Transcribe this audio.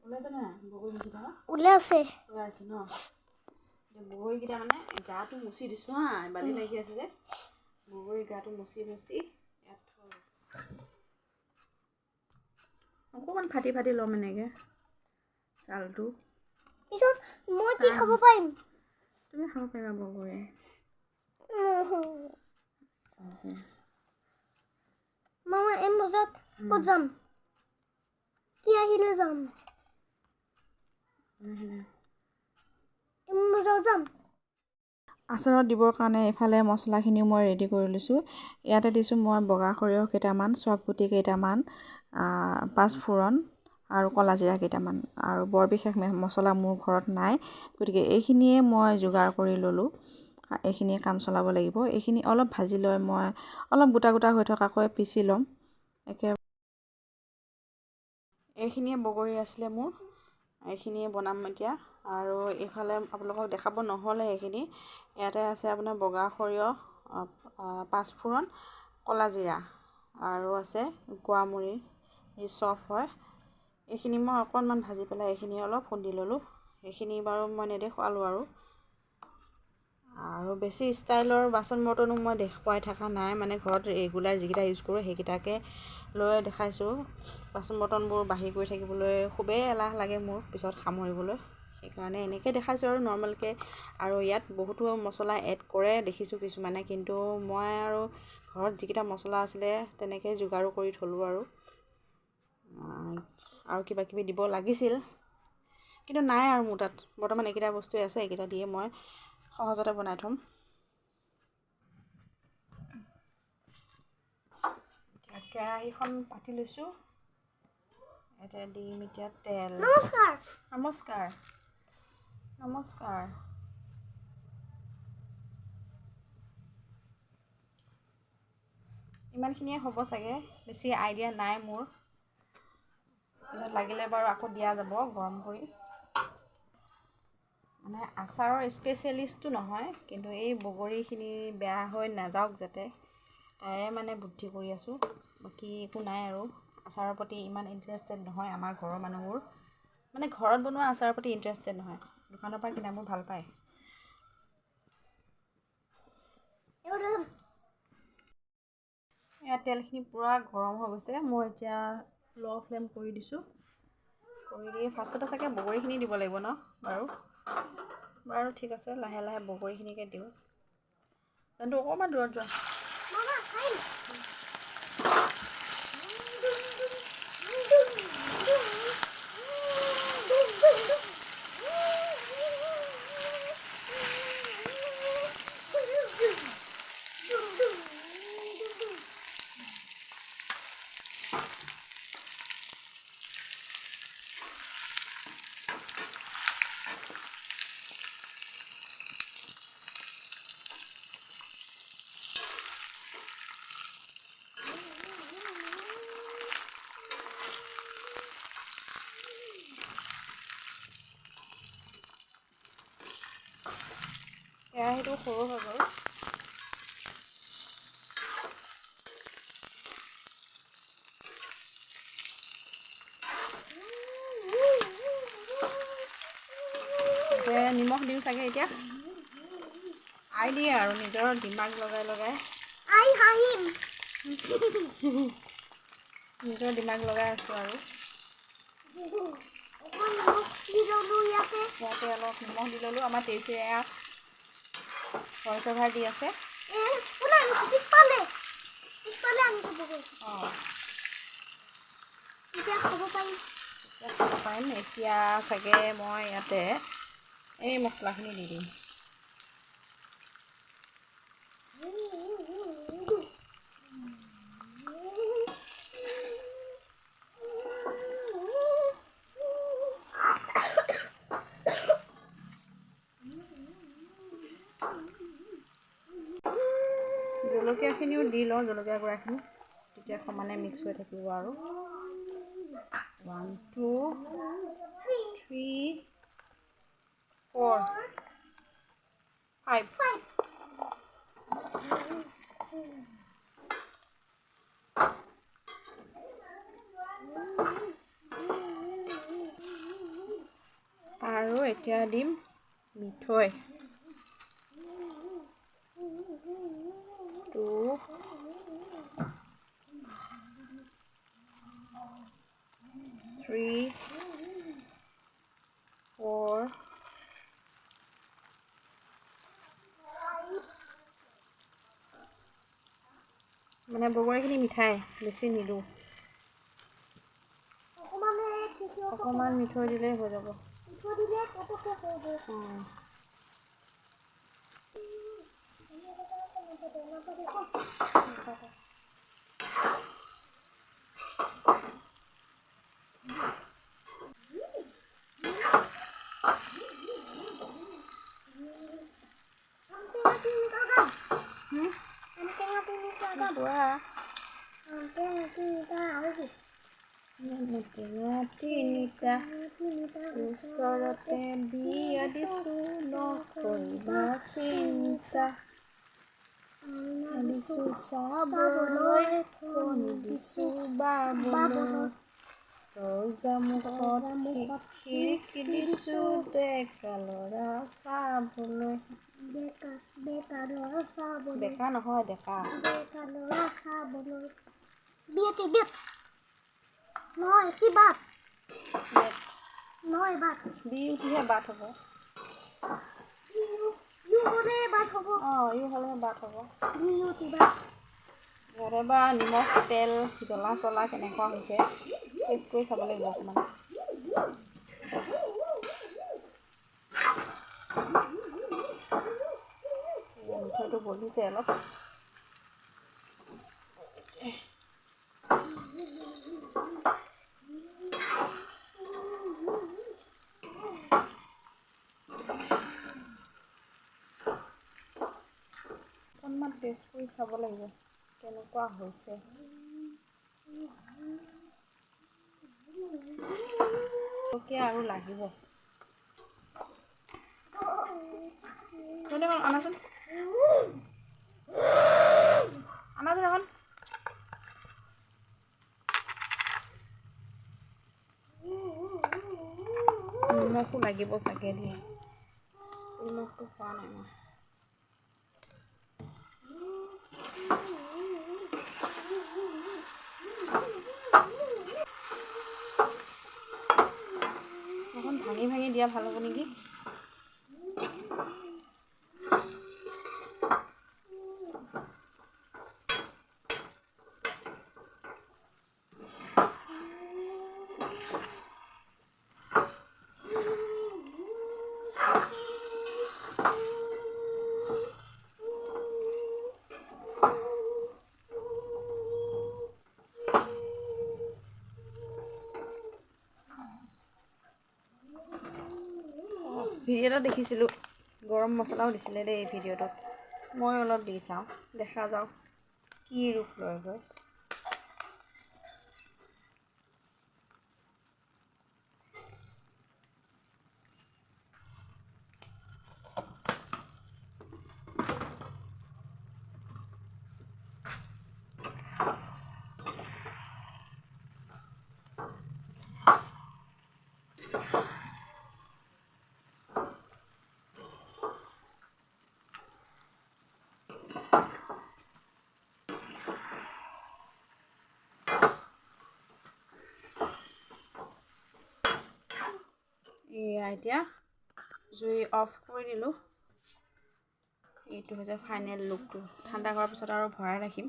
ওলাইছে না বগৰী মুচিটা ওলাইছে ন বগৰীকেইটা মানে গাটো মুচি দিছোঁ হা বালি লাগি আছে যে বগৰী গাটো মুচি ইয়াত অকণমান ফাটি ল'ম এনেকৈ ছালটো পিছত মই কি খাব পাৰিম তুমি খাব পাৰিবা বগৰী মামা এম বজাত ক'ত যাম কি আহিলে যাম এম বজাত যাম আচাৰত দিবৰ কাৰণে এইফালে মছলাখিনিও মই ৰেডি কৰি লৈছোঁ ইয়াতে দিছোঁ মই বগা সৰিয়হ কেইটামান চফ গুটি কেইটামান পাঁচফোৰণ আৰু ক'লা জিৰা কেইটামান আৰু বৰ বিশেষ মছলা মোৰ ঘৰত নাই গতিকে এইখিনিয়ে মই যোগাৰ কৰি ল'লোঁ এইখিনিয়ে কাম চলাব লাগিব এইখিনি অলপ ভাজি লৈ মই অলপ গোটা গোটা হৈ থকাকৈ পিচি ল'ম এইখিনিয়ে বগৰী আছিলে মোৰ এইখিনিয়ে বনাম এতিয়া আৰু এইফালে আপোনালোকক দেখাব নহ'লে এইখিনি ইয়াতে আছে আপোনাৰ বগা সৰিয়হ পাঁচফোৰণ ক'লা জিৰা আৰু আছে গোৱামুৰি যি চফ হয় এইখিনি মই অকণমান ভাজি পেলাই এইখিনি অলপ খুন্দি ল'লোঁ এইখিনি বাৰু মই নেদেখুৱালোঁ আৰু বেছি ষ্টাইলৰ বাচন বৰ্তনো মই দেখুৱাই থকা নাই মানে ঘৰত ৰেগুলাৰ যিকেইটা ইউজ কৰোঁ সেইকেইটাকে লৈ দেখাইছোঁ বাচন বৰ্তনবোৰ বাঢ়ি গৈ থাকিবলৈ খুবেই এলাহ লাগে মোৰ পিছত সামৰিবলৈ সেইকাৰণে এনেকৈ দেখাইছোঁ আৰু নৰ্মেলকৈ আৰু ইয়াত বহুতো মছলা এড কৰে দেখিছোঁ কিছুমানে কিন্তু মই আৰু ঘৰত যিকেইটা মছলা আছিলে তেনেকৈ যোগাৰো কৰি থলোঁ আৰু কিবা কিবি দিব লাগিছিল কিন্তু নাই আৰু মোৰ তাত বৰ্তমান এইকেইটা বস্তুৱে আছে এইকেইটা দিয়ে মই সহজতে বনাই থ'ম কেৰাহীখন পাতি লৈছোঁ এটা দিম এতিয়া তেল নমস্কাৰ ইমানখিনিয়ে হ'ব চাগে বেছি আইডিয়া নাই মোৰ পিছত লাগিলে বাৰু আকৌ দিয়া যাব গৰম কৰি মানে আচাৰৰ স্পেচিয়েলিষ্টটো নহয় কিন্তু এই বগৰীখিনি বেয়া হৈ নাযাওক যাতে তাৰে মানে বুদ্ধি কৰি আছোঁ বাকী একো নাই আৰু আচাৰৰ প্ৰতি ইমান ইণ্টাৰেষ্টেড নহয় আমাৰ ঘৰৰ মানুহবোৰ মানে ঘৰত বনোৱা আচাৰৰ প্ৰতি ইণ্টাৰেষ্টেড নহয় দোকানৰ পৰা কিনাবোৰ ভাল পায় এয়া তেলখিনি পূৰা গৰম হৈ গৈছে মই এতিয়া ল' ফ্লেম কৰি দিছোঁ কৰি দি ফাৰ্ষ্টতে চাগে বগৰীখিনি দিব লাগিব ন বাৰু ঠিক আছে লাহে লাহে বগৰীখিনিকে দিওঁ কিন্তু অকণমান দূৰত যোৱা কেৰাহীটো সৰু হৈ গ'ল নিমখ দিওঁ চাগে এতিয়া আই দিয়ে আৰু নিজৰ দিমাগ লগাই নিজৰ দিমাগ লগাই আছোঁ আৰু ইয়াতে অলপ নিমখ দি ল'লোঁ আমাৰ তেজে এয়া ভইচঅভাৰ দি আছে খাব পাৰিম এতিয়া চাগে মই ইয়াতে এই মছলাখিনি দি দিম জলকীয়াখিনিও দি লওঁ জলকীয়া গুড়াখিনি তেতিয়া সমানে মিক্স হৈ থাকিব আৰু 1 2 3 4 5 5 এতিয়া দিম মিঠৈ 2 3 4 মানে বগৰীখিনি মিঠাই বেছি নিদিওঁ অকণমান মিঠৈ দিলেই হৈ যাব তিনিটা ওচৰতে বিয়া দিছোঁ নকৰিবা চিন্তা দিছোঁ চাবলৈ কণী দিছোঁ বাবলৈ ৰজামুখত খিৰিকী দিছোঁ ডেকা ল'ৰা চাবলৈ ডেকা নহয় ডেকা ল'ৰা চাবলৈ বিয়াতে বিয়াত নহয় কি বাট নহয় বাট বিউটিহে বাট হ'ব ইউ হ'লে বাট হ'ব ইউ হ'লেহে বাট হ'ব বিউটি বাট ঘৰে বা নিমখ তেল জ্বলা চলা কেনেকুৱা হৈছে টেষ্ট কৰি চাব লাগিব অকণমান মিঠৈটো বহিছে অলপ অকণমান টেষ্ট কৰি চাব লাগিব কেনেকুৱা হৈছে আৰু লাগিব আনাচোন এখন নিমখো লাগিব চাগে দিয়ে নিমখটো খোৱা নাই মই এখন ভাঙি ভাঙি দিয়া ভাল হ'ব নেকি ভিডিঅ' এটা দেখিছিলোঁ গৰম মছলাও দিছিলে দেই ভিডিঅ'টোত মই অলপ দি চাওঁ দেখা যাওক কি ৰূপ লয়গৈ এয়া এতিয়া জুই অফ কৰি দিলোঁ এইটো হৈছে ফাইনেল লুকটো ঠাণ্ডা কৰাৰ পিছত আৰু ভৰাই ৰাখিম